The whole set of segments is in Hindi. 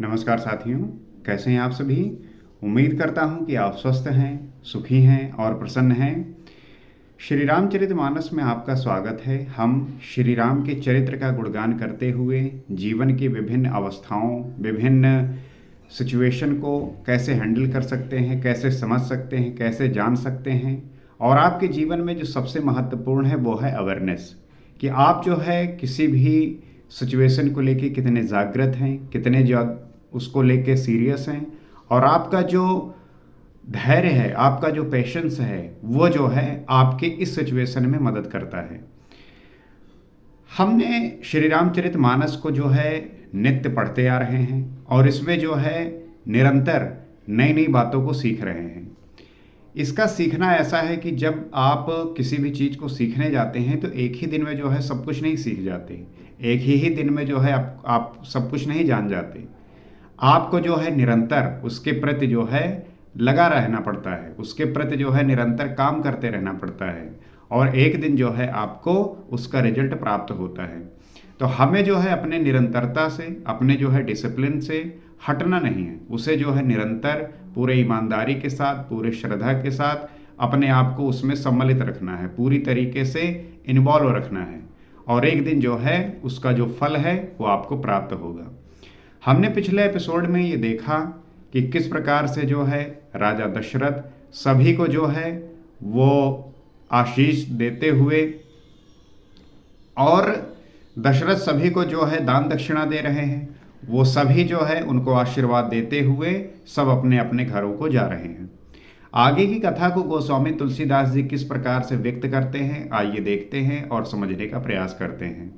नमस्कार साथियों, कैसे हैं आप सभी। उम्मीद करता हूं कि आप स्वस्थ हैं, सुखी हैं और प्रसन्न हैं। श्री रामचरितमानस में आपका स्वागत है। हम श्री राम के चरित्र का गुणगान करते हुए जीवन की विभिन्न अवस्थाओं, विभिन्न सिचुएशन को कैसे हैंडल कर सकते हैं, कैसे समझ सकते हैं, कैसे जान सकते हैं। और आपके जीवन में जो सबसे महत्वपूर्ण है वो है अवेयरनेस, कि आप जो है किसी भी सिचुएशन को लेके कितने जागृत हैं, कितने उसको लेके सीरियस हैं। और आपका जो धैर्य है, आपका जो पेशेंस है, वो जो है आपके इस सिचुएशन में मदद करता है। हमने श्री रामचरितमानस को जो है नित्य पढ़ते आ रहे हैं और इसमें जो है निरंतर नई नई बातों को सीख रहे हैं। इसका सीखना ऐसा है कि जब आप किसी भी चीज़ को सीखने जाते हैं तो एक ही दिन में जो है सब कुछ नहीं सीख जाते। एक ही दिन में जो है आप सब कुछ नहीं जान जाते। आपको जो है निरंतर उसके प्रति जो है लगा रहना पड़ता है, उसके प्रति जो है निरंतर काम करते रहना पड़ता है और एक दिन जो है आपको उसका रिजल्ट प्राप्त होता है। तो हमें जो है अपने निरंतरता से, अपने जो है डिसिप्लिन से हटना नहीं है। उसे जो है निरंतर पूरे ईमानदारी के साथ, पूरे श्रद्धा के साथ अपने आप को उसमें सम्मिलित रखना है, पूरी तरीके से इन्वॉल्व रखना है और एक दिन जो है उसका जो फल है वो आपको प्राप्त होगा। हमने पिछले एपिसोड में ये देखा कि किस प्रकार से जो है राजा दशरथ सभी को जो है वो आशीष देते हुए, और दशरथ सभी को जो है दान दक्षिणा दे रहे हैं, वो सभी जो है उनको आशीर्वाद देते हुए सब अपने अपने घरों को जा रहे हैं। आगे की कथा को गोस्वामी तुलसीदास जी किस प्रकार से व्यक्त करते हैं, आइए देखते हैं और समझने का प्रयास करते हैं।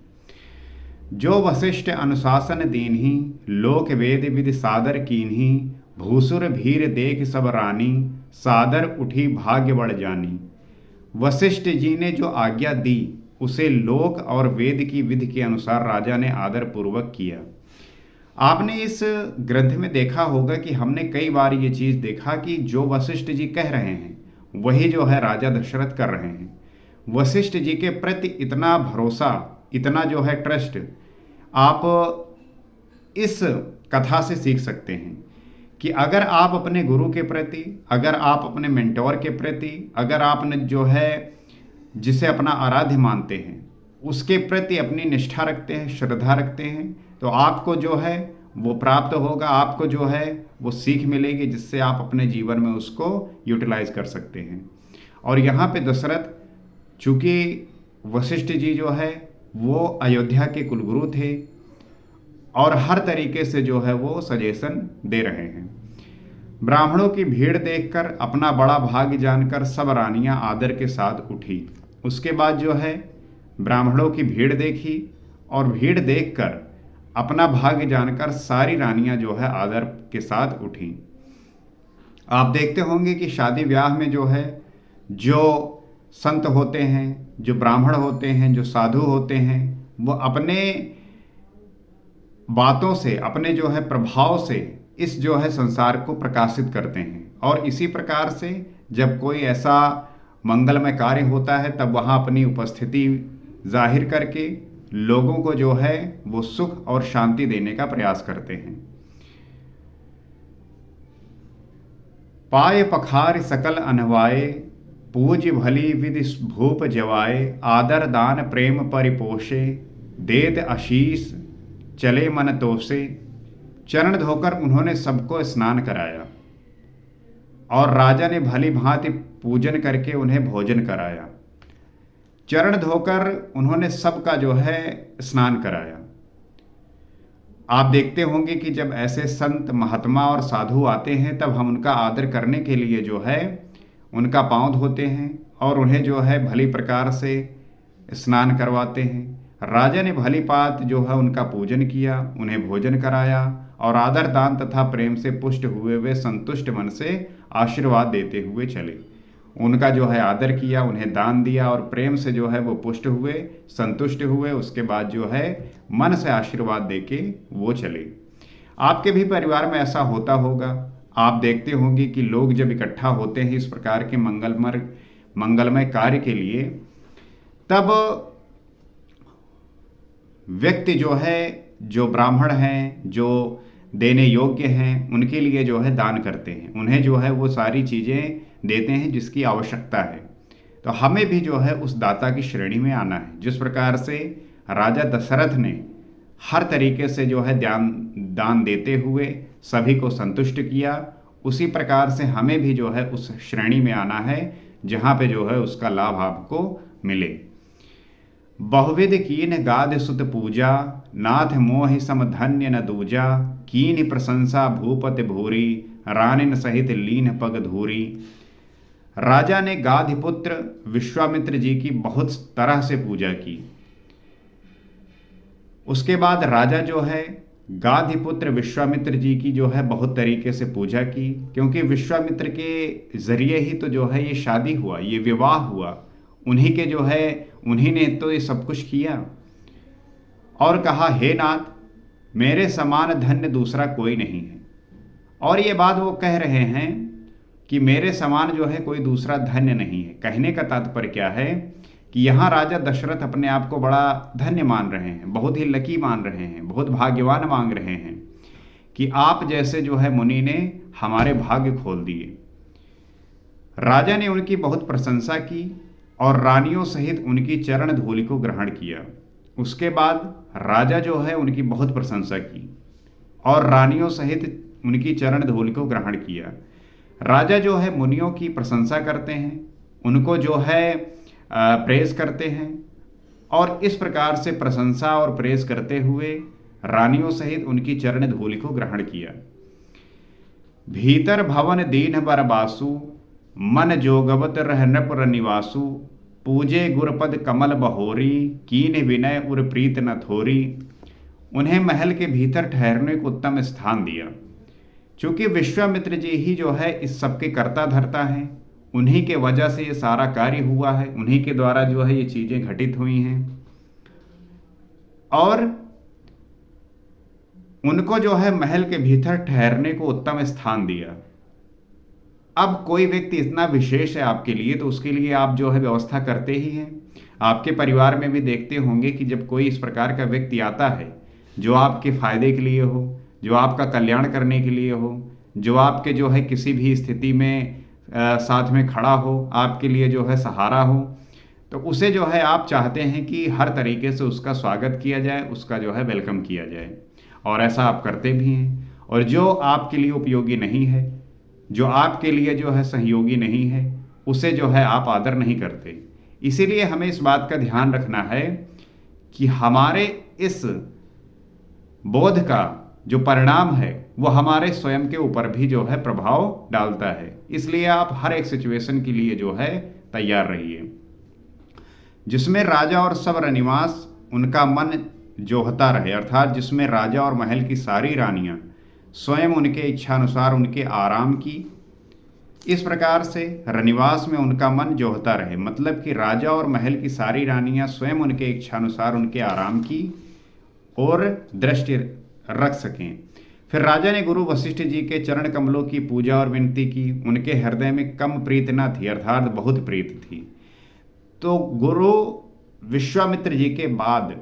जो वशिष्ठ अनुशासन दीन्ही, लोक वेद विधि सादर कीन्ही, भूसुर भीर देख सब रानी, सादर उठी भाग्य बढ़ जानी। वशिष्ठ जी ने जो आज्ञा दी उसे लोक और वेद की विधि के अनुसार राजा ने आदर पूर्वक किया। आपने इस ग्रंथ में देखा होगा कि हमने कई बार ये चीज़ देखा कि जो वशिष्ठ जी कह रहे हैं वही जो है राजा दशरथ कर रहे हैं। वशिष्ठ जी के प्रति इतना भरोसा, इतना जो है ट्रस्ट आप इस कथा से सीख सकते हैं कि अगर आप अपने गुरु के प्रति, अगर आप अपने मेंटोर के प्रति, अगर आपने जो है जिसे अपना आराध्य मानते हैं उसके प्रति अपनी निष्ठा रखते हैं, श्रद्धा रखते हैं, तो आपको जो है वो प्राप्त होगा, आपको जो है वो सीख मिलेगी जिससे आप अपने जीवन में उसको यूटिलाइज कर सकते हैं। और यहाँ पे दशरथ, चूँकि वशिष्ठ जी जो है वो अयोध्या के कुलगुरु थे और हर तरीके से जो है वो सजेशन दे रहे हैं। ब्राह्मणों की भीड़ देखकर अपना बड़ा भाग्य जानकर सब रानियां आदर के साथ उठी। उसके बाद जो है ब्राह्मणों की भीड़ देखी और भीड़ देखकर अपना भाग्य जानकर सारी रानियां जो है आदर के साथ उठी। आप देखते होंगे कि शादी ब्याह में जो है जो संत होते हैं, जो ब्राह्मण होते हैं, जो साधु होते हैं, वो अपने बातों से, अपने जो है प्रभाव से इस जो है संसार को प्रकाशित करते हैं। और इसी प्रकार से जब कोई ऐसा मंगलमय कार्य होता है तब वहाँ अपनी उपस्थिति जाहिर करके लोगों को जो है वो सुख और शांति देने का प्रयास करते हैं। पाय पखार सकल अनवाए, पूज भली विधि भूप जवाए, आदर दान प्रेम परिपोषे, देत आशीष चले मन तोसे। चरण धोकर उन्होंने सबको स्नान कराया और राजा ने भली भांति पूजन करके उन्हें भोजन कराया। चरण धोकर उन्होंने सबका जो है स्नान कराया। आप देखते होंगे कि जब ऐसे संत, महात्मा और साधु आते हैं तब हम उनका आदर करने के लिए जो है उनका पांव धोते हैं और उन्हें जो है भली प्रकार से स्नान करवाते हैं। राजा ने भली बात जो है उनका पूजन किया, उन्हें भोजन कराया और आदर दान तथा प्रेम से पुष्ट हुए वे संतुष्ट मन से आशीर्वाद देते हुए चले। उनका जो है आदर किया, उन्हें दान दिया और प्रेम से जो है वो पुष्ट हुए, संतुष्ट हुए। उसके बाद जो है मन से आशीर्वाद देके वो चले। आपके भी परिवार में ऐसा होता होगा। आप देखते होंगे कि लोग जब इकट्ठा होते हैं इस प्रकार के मंगलमय कार्य के लिए, तब व्यक्ति जो है, जो ब्राह्मण हैं, जो देने योग्य हैं उनके लिए जो है दान करते हैं, उन्हें जो है वो सारी चीज़ें देते हैं जिसकी आवश्यकता है। तो हमें भी जो है उस दाता की श्रेणी में आना है। जिस प्रकार से राजा दशरथ ने हर तरीके से जो है दान देते हुए सभी को संतुष्ट किया, उसी प्रकार से हमें भी जो है उस श्रेणी में आना है जहाँ पे जो है उसका लाभ आपको मिले। बहुविध कीन गाद सुत पूजा, नाथ मोहि सम धन्य न दूजा, कीन प्रशंसा भूपति भूरी, रानिन सहित लीन पग धूरी। राजा ने गाधिपुत्र विश्वामित्र जी की बहुत तरह से पूजा की। उसके बाद राजा जो है गाधिपुत्र विश्वामित्र जी की जो है बहुत तरीके से पूजा की, क्योंकि विश्वामित्र के जरिए ही तो जो है ये शादी हुआ, ये विवाह हुआ, उन्हीं के जो है उन्हीं ने तो ये सब कुछ किया। और कहा, हे नाथ, मेरे समान धन्य दूसरा कोई नहीं है। और ये बात वो कह रहे हैं कि मेरे समान जो है कोई दूसरा धन्य नहीं है। कहने का तात्पर्य क्या है कि यहाँ राजा दशरथ अपने आप को बड़ा धन्य मान रहे हैं, बहुत ही लकी मान रहे हैं, बहुत भाग्यवान मांग रहे हैं कि आप जैसे जो है मुनि ने हमारे भाग्य खोल दिए। राजा ने उनकी बहुत प्रशंसा की और रानियों सहित उनकी चरण धूलि को ग्रहण किया। उसके बाद राजा जो है उनकी बहुत प्रशंसा की और रानियों सहित उनकी चरण धूलि को ग्रहण किया। राजा जो है मुनियों की प्रशंसा करते हैं, उनको जो है प्रेज करते हैं, और इस प्रकार से प्रशंसा और प्रेज करते हुए रानियों सहित उनकी चरण धूलि को ग्रहण किया। भीतर भवन दीन बर बासु, मन जोगवत रह नृप निवासु, पूजे गुरपद कमल बहोरी, कीन विनय उर प्रीत न थोरी। उन्हें महल के भीतर ठहरने को उत्तम स्थान दिया। चूंकि विश्वामित्र जी ही जो है इस सब के कर्ता धर्ता हैं, उन्हीं के वजह से ये सारा कार्य हुआ है, उन्हीं के द्वारा जो है ये चीजें घटित हुई हैं, और उनको जो है महल के भीतर ठहरने को उत्तम स्थान दिया। अब कोई व्यक्ति इतना विशेष है आपके लिए, तो उसके लिए आप जो है व्यवस्था करते ही हैं। आपके परिवार में भी देखते होंगे कि जब कोई इस प्रकार का व्यक्ति आता है जो आपके फायदे के लिए हो, जो आपका कल्याण करने के लिए हो, जो आपके जो है किसी भी स्थिति में साथ में खड़ा हो, आपके लिए जो है सहारा हो, तो उसे जो है आप चाहते हैं कि हर तरीके से उसका स्वागत किया जाए, उसका जो है वेलकम किया जाए, और ऐसा आप करते भी हैं। और जो आपके लिए उपयोगी नहीं है, जो आपके लिए जो है सहयोगी नहीं है, उसे जो है आप आदर नहीं करते। इसीलिए हमें इस बात का ध्यान रखना है कि हमारे इस बोध का जो परिणाम है वो हमारे स्वयं के ऊपर भी जो है प्रभाव डालता है। इसलिए आप हर एक सिचुएशन के लिए जो है तैयार रहिए। जिसमें राजा और सब रनिवास उनका मन जोहता रहे, अर्थात जिसमें राजा और महल की सारी रानियां स्वयं उनके इच्छानुसार उनके आराम की, इस प्रकार से रनिवास में उनका मन जोहता रहे, मतलब कि राजा और महल की सारी रानियां स्वयं उनके इच्छानुसार उनके आराम की और दृष्टि रख सकें। फिर राजा ने गुरु वशिष्ठ जी के चरण कमलों की पूजा और विनती की। उनके हृदय में कम प्रीत न थी, अर्थात बहुत प्रीत थी। तो गुरु विश्वामित्र जी के बाद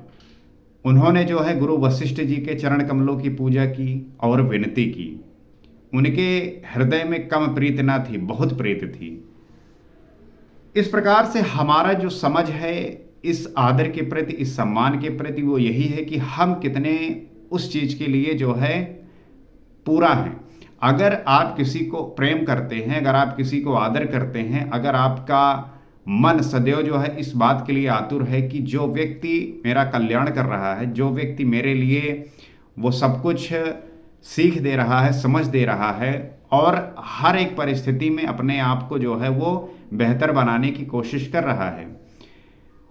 उन्होंने जो है गुरु वशिष्ठ जी के चरण कमलों की पूजा की और विनती की। उनके हृदय में कम प्रीत न थी, बहुत प्रीत थी। इस प्रकार से हमारा जो समझ है इस आदर के प्रति, इस सम्मान के प्रति, वो यही है कि हम कितने उस चीज के लिए जो है पूरा है। अगर आप किसी को प्रेम करते हैं, अगर आप किसी को आदर करते हैं, अगर आपका मन सदैव जो है इस बात के लिए आतुर है कि जो व्यक्ति मेरा कल्याण कर रहा है, जो व्यक्ति मेरे लिए वो सब कुछ सीख दे रहा है, समझ दे रहा है, और हर एक परिस्थिति में अपने आप को जो है वो बेहतर बनाने की कोशिश कर रहा है,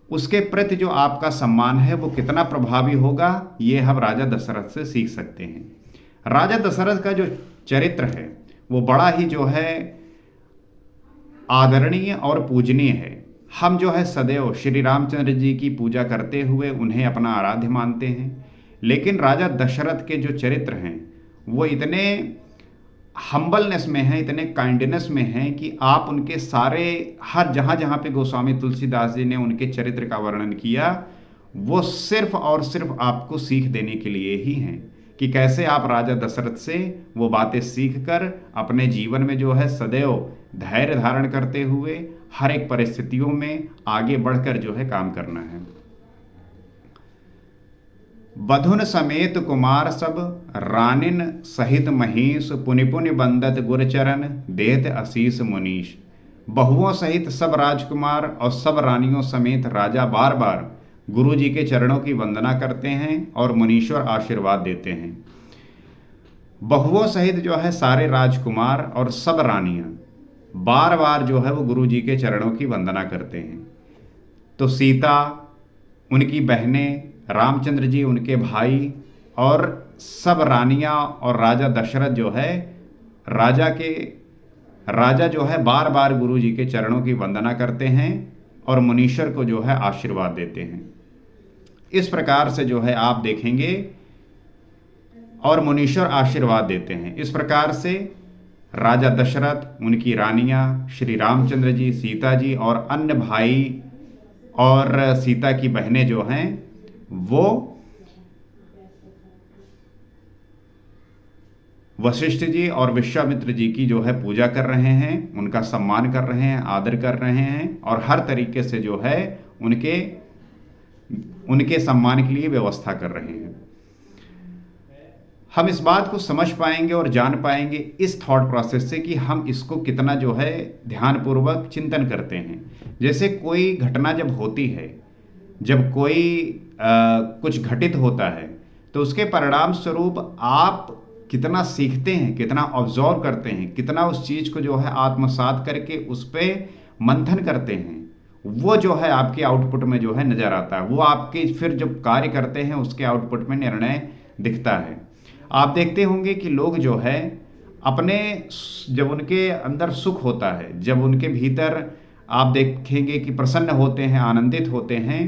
उसके प्रति जो आपका सम्मान है वो कितना प्रभावी होगा, ये हम राजा दशरथ से सीख सकते हैं। राजा दशरथ का जो चरित्र है वो बड़ा ही जो है आदरणीय और पूजनीय है। हम जो है सदैव श्री रामचंद्र जी की पूजा करते हुए उन्हें अपना आराध्य मानते हैं, लेकिन राजा दशरथ के जो चरित्र हैं वो इतने हम्बलनेस में हैं, इतने काइंडनेस में हैं कि आप उनके सारे हर जहाँ जहाँ पे गोस्वामी तुलसीदास जी ने उनके चरित्र का वर्णन किया वो सिर्फ और सिर्फ आपको सीख देने के लिए ही हैं कि कैसे आप राजा दशरथ से वो बातें सीख कर अपने जीवन में जो है सदैव धैर्य धारण करते हुए हर एक परिस्थितियों में आगे बढ़कर जो है काम करना है। बधुन समेत कुमार सब रानिन सहित महीष पुनि पुनि बंदत गुरचरण देत असीस मुनीश। बहुओं सहित सब राजकुमार और सब रानियों समेत राजा बार बार गुरु जी के चरणों की वंदना करते हैं और मुनीश्वर आशीर्वाद देते हैं। बहुओं सहित जो है सारे राजकुमार और सब रानियां बार बार जो है वो गुरु जी के चरणों की वंदना करते हैं। तो सीता, उनकी बहनें, रामचंद्र जी, उनके भाई और सब रानियां और राजा दशरथ जो है राजा जो है बार बार गुरु जी के चरणों की वंदना करते हैं और मुनीश्वर को जो है आशीर्वाद देते हैं। इस प्रकार से जो है आप देखेंगे और मुनीश्वर आशीर्वाद देते हैं। इस प्रकार से राजा दशरथ, उनकी रानियां, श्री रामचंद्र जी, सीता जी और अन्य भाई और सीता की बहनें जो हैं वो वशिष्ठ जी और विश्वामित्र जी की जो है पूजा कर रहे हैं, उनका सम्मान कर रहे हैं, आदर कर रहे हैं और हर तरीके से जो है उनके सम्मान के लिए व्यवस्था कर रहे हैं। हम इस बात को समझ पाएंगे और जान पाएंगे इस थॉट प्रोसेस से कि हम इसको कितना जो है ध्यानपूर्वक चिंतन करते हैं। जैसे कोई घटना जब होती है, जब कोई कुछ घटित होता है, तो उसके परिणाम स्वरूप आप कितना सीखते हैं, कितना ऑब्जर्व करते हैं, कितना उस चीज़ को जो है आत्मसात करके उस पर मंथन करते हैं, वो जो है आपके आउटपुट में जो है नज़र आता है। वो आपके फिर जब कार्य करते हैं उसके आउटपुट में निर्णय दिखता है। आप देखते होंगे कि लोग जो है अपने, जब उनके अंदर सुख होता है, जब उनके भीतर आप देखेंगे कि प्रसन्न होते हैं, आनंदित होते हैं,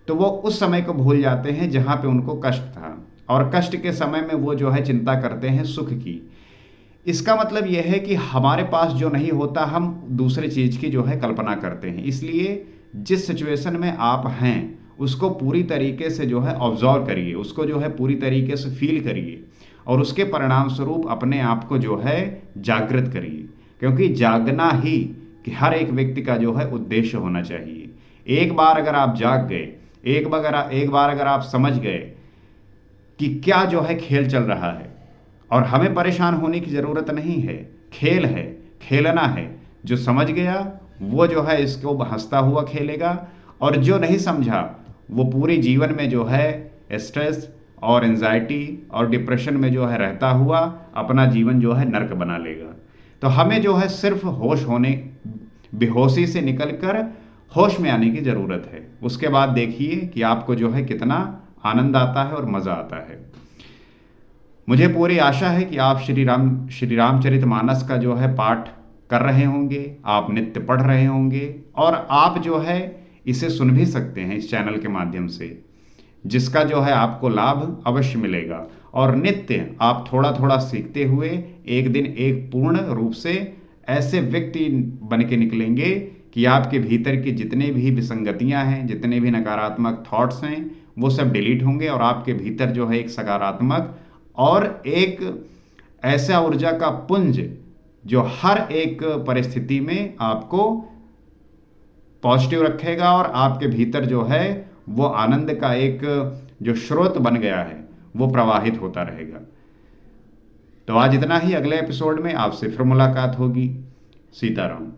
तो वो उस समय को भूल जाते हैं जहाँ पे उनको कष्ट था, और कष्ट के समय में वो जो है चिंता करते हैं सुख की। इसका मतलब यह है कि हमारे पास जो नहीं होता हम दूसरे चीज़ की जो है कल्पना करते हैं। इसलिए जिस सिचुएशन में आप हैं उसको पूरी तरीके से जो है ऑब्जर्व करिए, उसको जो है पूरी तरीके से फील करिए और उसके परिणाम स्वरूप अपने आप को जो है जागृत करिए, क्योंकि जागना ही कि हर एक व्यक्ति का जो है उद्देश्य होना चाहिए। एक बार अगर आप जाग गए, एक बार अगर आप समझ गए कि क्या जो है खेल चल रहा है, और हमें परेशान होने की ज़रूरत नहीं है, खेल है, खेलना है। जो समझ गया वो जो है इसको हंसता हुआ खेलेगा, और जो नहीं समझा वो पूरे जीवन में जो है स्ट्रेस और एंजाइटी और डिप्रेशन में जो है रहता हुआ अपना जीवन जो है नर्क बना लेगा। तो हमें जो है सिर्फ बेहोशी से निकलकर होश में आने की ज़रूरत है। उसके बाद देखिए कि आपको जो है कितना आनंद आता है और मज़ा आता है। मुझे पूरी आशा है कि आप श्री रामचरितमानस का जो है पाठ कर रहे होंगे, आप नित्य पढ़ रहे होंगे, और आप जो है इसे सुन भी सकते हैं इस चैनल के माध्यम से, जिसका जो है आपको लाभ अवश्य मिलेगा। और नित्य आप थोड़ा थोड़ा सीखते हुए एक दिन एक पूर्ण रूप से ऐसे व्यक्ति बन के निकलेंगे कि आपके भीतर की जितने भी विसंगतियां हैं, जितने भी नकारात्मक थॉट्स हैं, वो सब डिलीट होंगे और आपके भीतर जो है एक सकारात्मक और एक ऐसा ऊर्जा का पुंज जो हर एक परिस्थिति में आपको पॉजिटिव रखेगा और आपके भीतर जो है वो आनंद का एक जो स्रोत बन गया है वो प्रवाहित होता रहेगा। तो आज इतना ही। अगले एपिसोड में आपसे फिर मुलाकात होगी। सीताराम।